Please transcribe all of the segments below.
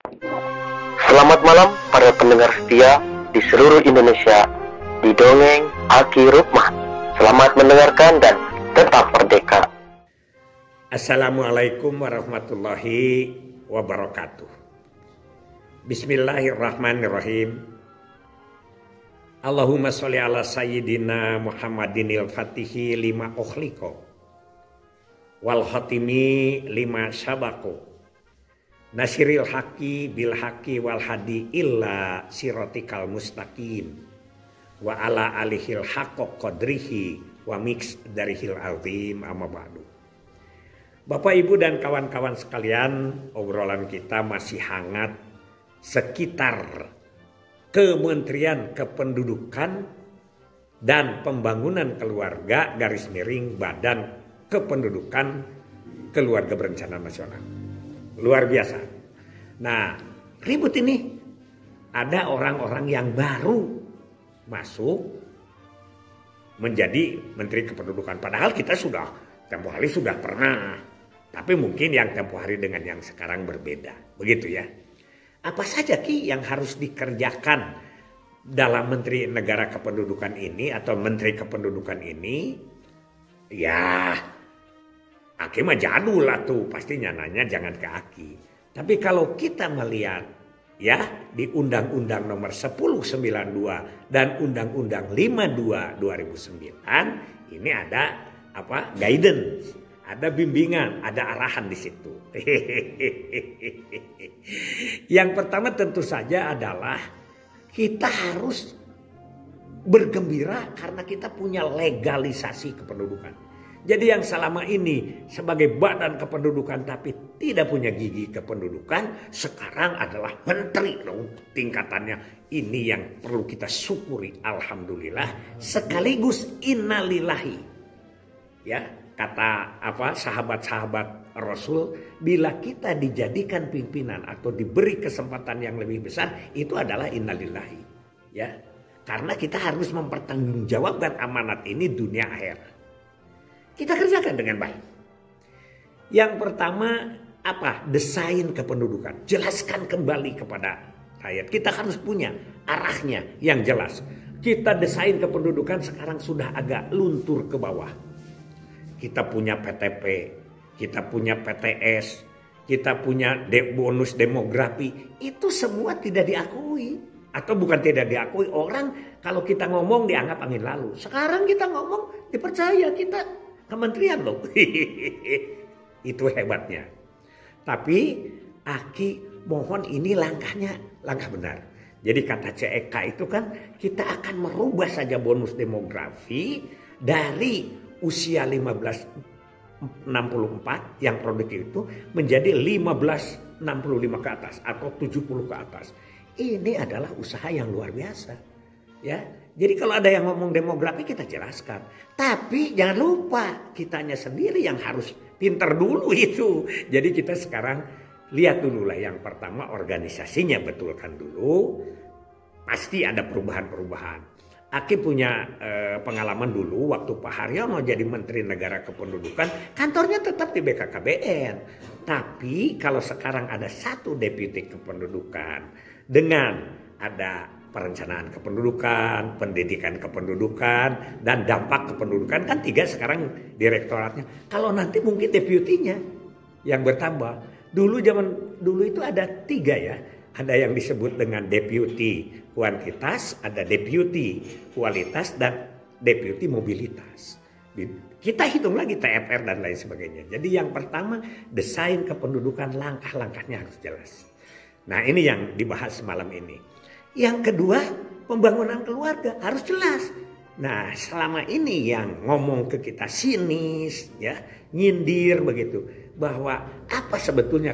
Selamat malam para pendengar setia di seluruh Indonesia di Dongeng Aki Rukmah. Selamat mendengarkan dan tetap merdeka. Assalamualaikum warahmatullahi wabarakatuh. Bismillahirrahmanirrahim. Allahumma sholli ala sayyidina Muhammadinil fatihi lima ukhliqo wal khatimi lima sabaqo nasiril haqi bil haqi wal hadi illa siratikal mustaqim wa ala alihil haqqa qadrihi wa mix darihil azim amma ba'du. Bapak Ibu dan kawan-kawan sekalian, obrolan kita masih hangat sekitar Kementerian Kependudukan dan Pembangunan Keluarga _ Badan Kependudukan Keluarga Berencana Nasional. Luar biasa. Nah, ribut ini. Ada orang-orang yang baru masuk menjadi Menteri Kependudukan. Padahal kita sudah tempo hari sudah pernah. Tapi mungkin yang tempo hari dengan yang sekarang berbeda. Begitu ya. Apa saja Ki yang harus dikerjakan dalam Menteri Negara Kependudukan ini atau Menteri Kependudukan ini? Ya, Aki mah jadul lah tuh, pastinya nanya jangan ke Aki. Tapi kalau kita melihat ya di Undang-Undang Nomor 1092 dan Undang-Undang 52 2009 ini ada apa? Guidance, ada bimbingan, ada arahan di situ. Yang pertama tentu saja adalah kita harus bergembira karena kita punya legalisasi kependudukan. Jadi yang selama ini sebagai badan kependudukan tapi tidak punya gigi kependudukan sekarang adalah menteri dong tingkatannya. Ini yang perlu kita syukuri, alhamdulillah, sekaligus innalillahi. Ya, kata apa sahabat-sahabat Rasul, bila kita dijadikan pimpinan atau diberi kesempatan yang lebih besar itu adalah innalillahi. Ya. Karena kita harus mempertanggungjawabkan amanat ini dunia akhirat. Kita kerjakan dengan baik. Yang pertama apa? Desain kependudukan. Jelaskan kembali kepada rakyat. Kita harus punya arahnya yang jelas. Kita desain kependudukan sekarang sudah agak luntur ke bawah. Kita punya PTP, kita punya PTS, kita punya bonus demografi. Itu semua tidak diakui. Atau bukan tidak diakui. Orang kalau kita ngomong dianggap angin lalu. Sekarang kita ngomong dipercaya, kita kementerian loh. Itu hebatnya. Tapi Aki mohon ini langkahnya langkah benar. Jadi kata CEK itu kan kita akan merubah saja bonus demografi dari usia 1564 yang produktif itu menjadi 1565 ke atas atau 70 ke atas. Ini adalah usaha yang luar biasa. Ya. Jadi kalau ada yang ngomong demografi kita jelaskan. Tapi jangan lupa kitanya sendiri yang harus pinter dulu itu. Jadi kita sekarang lihat dulu lah yang pertama organisasinya betulkan dulu. Pasti ada perubahan-perubahan. Aki punya pengalaman dulu waktu Pak Haryono jadi Menteri Negara Kependudukan. Kantornya tetap di BKKBN. Tapi kalau sekarang ada satu deputi kependudukan dengan ada perencanaan kependudukan, pendidikan kependudukan, dan dampak kependudukan kan 3 sekarang direktoratnya. Kalau nanti mungkin deputinya yang bertambah. Zaman dulu itu ada 3 ya. Ada yang disebut dengan deputi kuantitas, ada deputi kualitas, dan deputi mobilitas. Kita hitung lagi TFR dan lain sebagainya. Jadi yang pertama desain kependudukan langkah-langkahnya harus jelas. Nah ini yang dibahas malam ini. Yang kedua, pembangunan keluarga harus jelas. Nah, selama ini yang ngomong ke kita sinis, ya, nyindir begitu, bahwa apa sebetulnya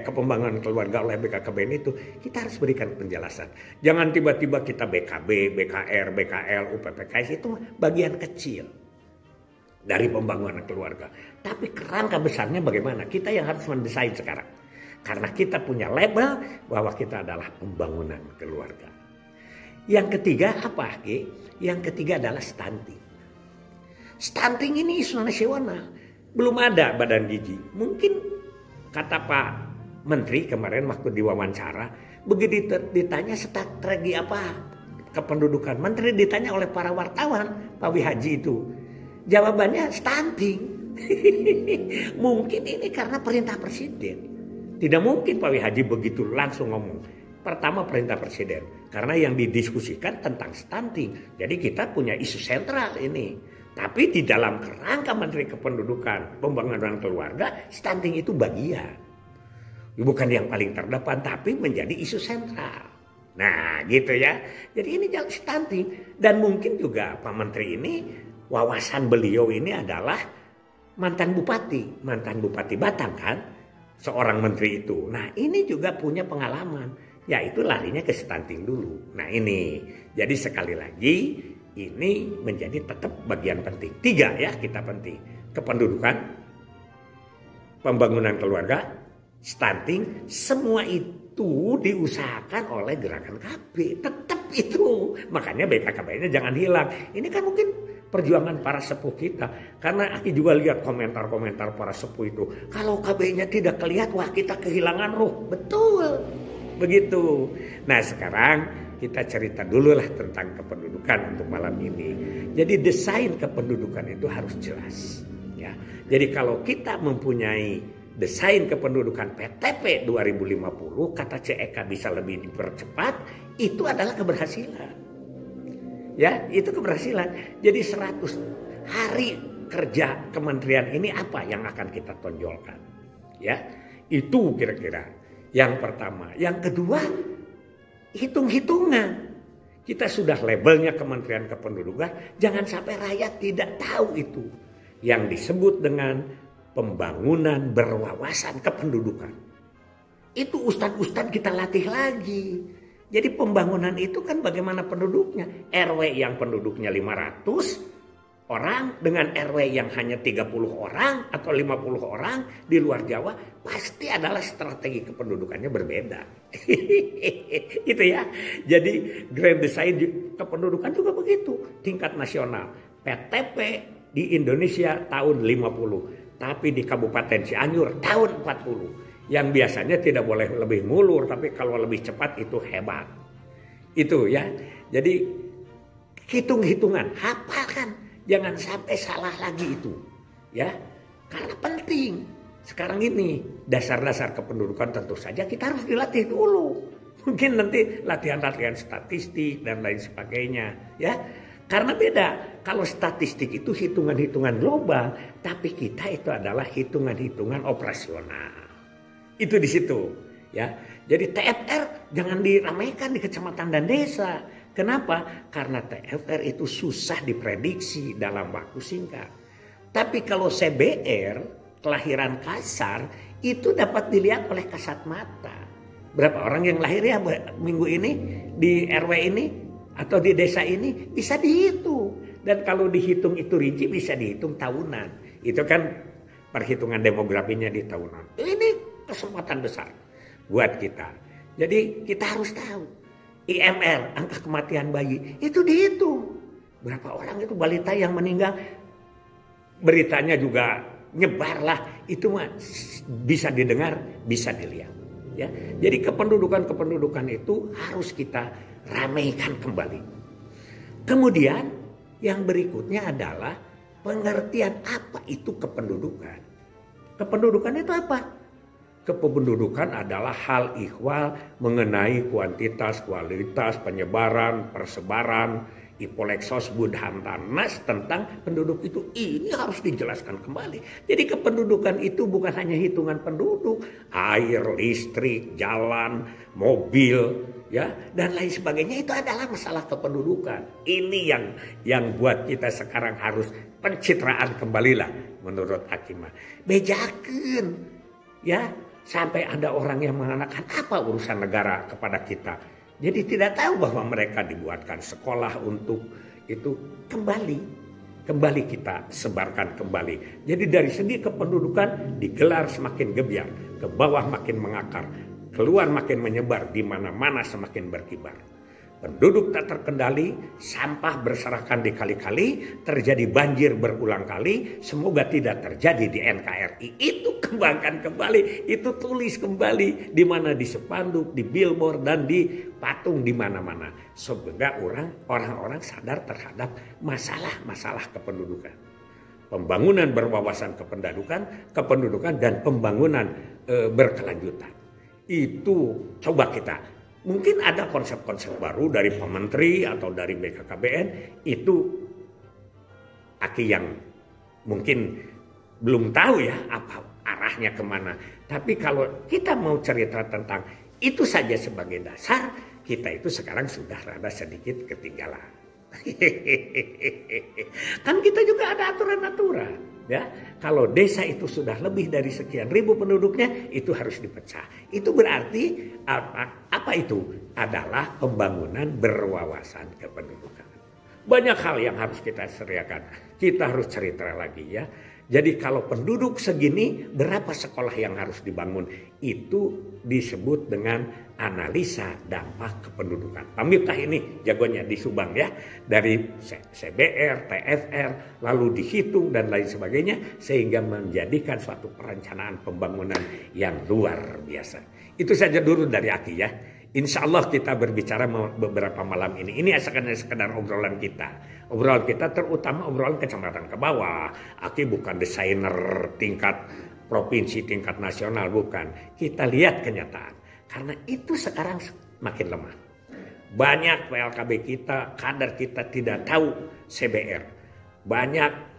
kepembangunan keluarga oleh BKKBN itu, kita harus berikan penjelasan. Jangan tiba-tiba kita BKB, BKR, BKL, UPPKS itu bagian kecil dari pembangunan keluarga. Tapi kerangka besarnya bagaimana? Kita yang harus mendesain sekarang. Karena kita punya label bahwa kita adalah pembangunan keluarga. Yang ketiga apa? Yang ketiga adalah stunting. Stunting ini isu nasional. Belum ada badan gizi. Mungkin kata Pak menteri kemarin waktu diwawancara, begitu ditanya strategi apa kependudukan, menteri ditanya oleh para wartawan, Pak Wihaji itu, jawabannya stunting. Mungkin ini karena perintah presiden. Tidak mungkin Pak Wihaji begitu langsung ngomong. Pertama perintah presiden, karena yang didiskusikan tentang stunting. Jadi kita punya isu sentral ini. Tapi di dalam kerangka Menteri Kependudukan, Pembangunan Keluarga, stunting itu bagian. Bukan yang paling terdepan, tapi menjadi isu sentral. Nah gitu ya. Jadi ini jangan stunting. Dan mungkin juga Pak Menteri ini, wawasan beliau ini adalah mantan Bupati Batang kan. Seorang menteri itu. Nah ini juga punya pengalaman. Yaitu larinya ke stunting dulu. Nah ini. Jadi sekali lagi ini menjadi tetap bagian penting. 3 ya kita penting. Kependudukan, pembangunan keluarga, stunting, semua itu diusahakan oleh gerakan KB. Tetap itu. Makanya BKKBN-nya jangan hilang. Ini kan mungkin perjuangan para sepuh kita. Karena Aki juga lihat komentar-komentar para sepuh itu. Kalau KB-nya tidak kelihatan, wah kita kehilangan roh. Betul. Begitu. Nah sekarang kita cerita dulu lah tentang kependudukan untuk malam ini. Jadi desain kependudukan itu harus jelas. Ya. Jadi kalau kita mempunyai desain kependudukan PTP 2050, kata CEK bisa lebih dipercepat, itu adalah keberhasilan. Ya, itu keberhasilan. Jadi 100 hari kerja kementerian ini apa yang akan kita tonjolkan? Ya, itu kira-kira. Yang pertama. Yang kedua, hitung-hitungan. Kita sudah labelnya Kementerian Kependudukan, jangan sampai rakyat tidak tahu itu. Yang disebut dengan pembangunan berwawasan kependudukan. Itu ustadz-ustadz kita latih lagi. Jadi pembangunan itu kan bagaimana penduduknya. RW yang penduduknya 500 orang dengan RW yang hanya 30 orang atau 50 orang di luar Jawa, pasti adalah strategi kependudukannya berbeda. Itu ya. Jadi grand design kependudukan juga begitu. Tingkat nasional. PTP di Indonesia tahun 50. Tapi di Kabupaten Cianjur tahun 40. Yang biasanya tidak boleh lebih ngulur. Tapi kalau lebih cepat itu hebat. Itu ya. Jadi hitung-hitungan. Hafalkan. Jangan sampai salah lagi itu. Ya. Karena penting. Sekarang ini dasar-dasar kependudukan tentu saja kita harus dilatih dulu. Mungkin nanti latihan-latihan statistik dan lain sebagainya. Ya. Karena beda. Kalau statistik itu hitungan-hitungan global. Tapi kita itu adalah hitungan-hitungan operasional. Itu di situ. Ya. Jadi TFR jangan diramaikan di kecamatan dan desa. Kenapa? Karena TFR itu susah diprediksi dalam waktu singkat. Tapi kalau CBR, kelahiran kasar, itu dapat dilihat oleh kasat mata. Berapa orang yang lahir ya minggu ini di RW ini atau di desa ini bisa dihitung. Dan kalau dihitung itu rinci bisa dihitung tahunan. Itu kan perhitungan demografinya di tahunan. Ini kesempatan besar buat kita. Jadi kita harus tahu. IMR, angka kematian bayi, itu dihitung. Berapa orang itu balita yang meninggal, beritanya juga nyebar lah. Itu mah bisa didengar, bisa dilihat. Ya. Jadi kependudukan itu harus kita ramaikan kembali. Kemudian yang berikutnya adalah pengertian apa itu kependudukan. Kependudukan itu apa? Kependudukan adalah hal ihwal mengenai kuantitas, kualitas, penyebaran, persebaran, ipoleksos, budhantanas tentang penduduk itu. Ini harus dijelaskan kembali. Jadi kependudukan itu bukan hanya hitungan penduduk, air, listrik, jalan, mobil, ya dan lain sebagainya. Itu adalah masalah kependudukan. Ini yang buat kita sekarang harus pencitraan kembalilah menurut Akimah. Bejakeun, ya. Sampai ada orang yang mengatakan apa urusan negara kepada kita. Jadi tidak tahu bahwa mereka dibuatkan sekolah untuk itu kembali kita sebarkan kembali. Jadi dari segi kependudukan digelar semakin gebiar, ke bawah makin mengakar, keluar makin menyebar, di mana-mana semakin berkibar. penduduk tak terkendali, sampah berserakan di kali-kali, terjadi banjir berulang kali, semoga tidak terjadi di NKRI. Itu kembangkan kembali, itu tulis kembali di mana, di spanduk, di billboard dan di patung di mana-mana. Sehingga orang-orang sadar terhadap masalah-masalah kependudukan. Pembangunan berwawasan kependudukan dan pembangunan berkelanjutan. Itu coba kita. Mungkin ada konsep-konsep baru dari Pak Menteri atau dari BKKBN, itu Aki yang mungkin belum tahu ya apa arahnya kemana. Tapi kalau kita mau cerita tentang itu saja sebagai dasar, kita itu sekarang sudah rada sedikit ketinggalan. Kan kita juga ada aturan-aturan. Ya, kalau desa itu sudah lebih dari sekian ribu penduduknya, itu harus dipecah. Itu berarti apa itu? Adalah pembangunan berwawasan kependudukan. Banyak hal yang harus kita seriakan. Kita harus cerita lagi ya. Jadi kalau penduduk segini, berapa sekolah yang harus dibangun? Itu disebut dengan analisa dampak kependudukan. Pak Miftah ini jagonya di Subang ya. Dari CBR, TFR, lalu dihitung dan lain sebagainya. Sehingga menjadikan suatu perencanaan pembangunan yang luar biasa. Itu saja dulu dari Aki ya. Insya Allah kita berbicara beberapa malam ini. Ini sekedar obrolan kita. Obrolan kita terutama obrolan kecamatan ke bawah. Aki bukan desainer tingkat provinsi, tingkat nasional, bukan. Kita lihat kenyataan. Karena itu sekarang makin lemah. Banyak PLKB kita, kader kita tidak tahu CBR. Banyak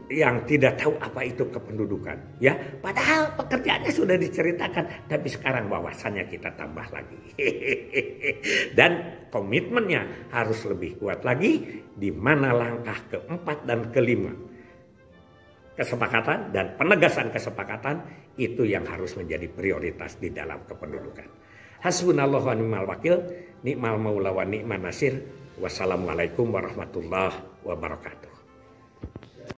yang tidak tahu apa itu kependudukan, ya. Padahal pekerjaannya sudah diceritakan, tapi sekarang wawasannya kita tambah lagi. Dan komitmennya harus lebih kuat lagi. Di mana langkah keempat dan kelima, kesepakatan dan penegasan kesepakatan itu yang harus menjadi prioritas di dalam kependudukan. Hasbunallahu wa ni'mal wakil, ni'mal maula wa ni'man nasir. Wassalamualaikum warahmatullahi wabarakatuh.